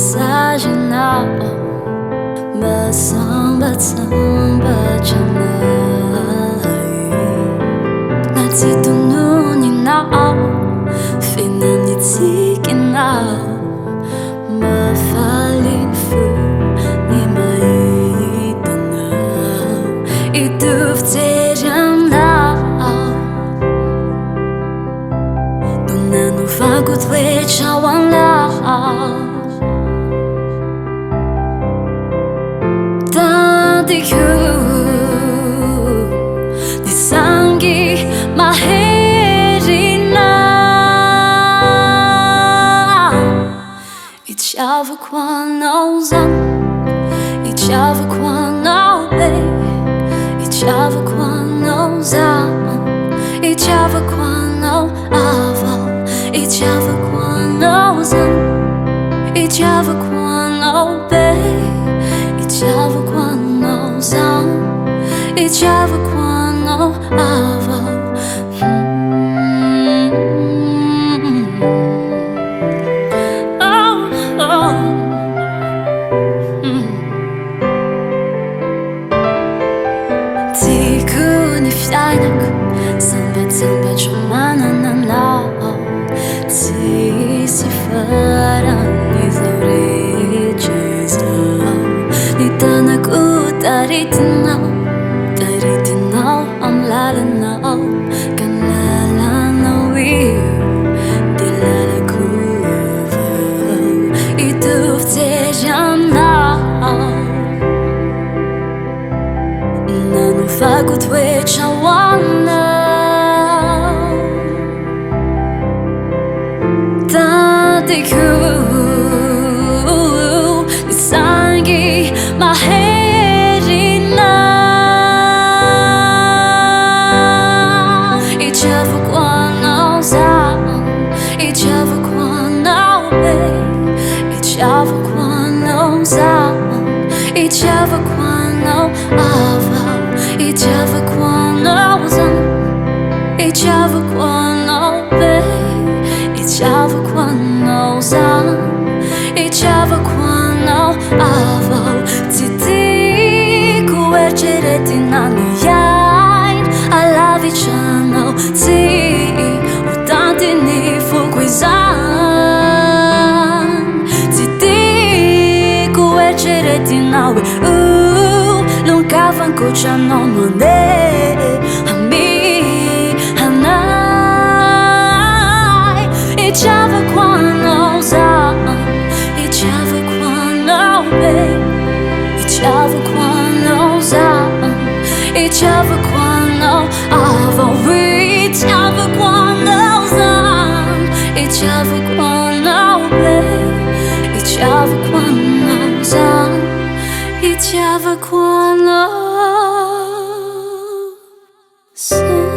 massaging out 바sam바sam바잖아 나지도 눈이 나 피난이 지게 나 mafalifu ni maitana iduvterana Donano vago tlechawana Tadiku ni sangi maherina Itiavako anao zany Itiavako anao be Itiavako anao zany Itiavako anao avao Itiavako anao zany Itiavako anao be Itiavako anao zany Itiavako anao avao Samba manananao Tisi farani zaurejezao Nitanaku taritinao Taritinao amlalanao Kanlalanao Dilalaku Iduvtejanao Nanu fagut wechawana Tadiku ni sangi maherina Itiavako anao zany Itiavako anao be Itiavako anao zany Itiavako anao avao Itiavako anao zany Itiavako anao be Itiavako anao zany Itiavako anao avao Tsy tiako eritreretinany iainy Alavitranao Tsy hotantiny foko izany Tsy tiako eritreretinao Lonkavankoatranao mandeha Itiavako anao zany Itiavako anao be Itiavako anao zany Itiavako anao avao Itiavako anao zany Itiavako anao be Itiavako anao zany Itiavako anao zany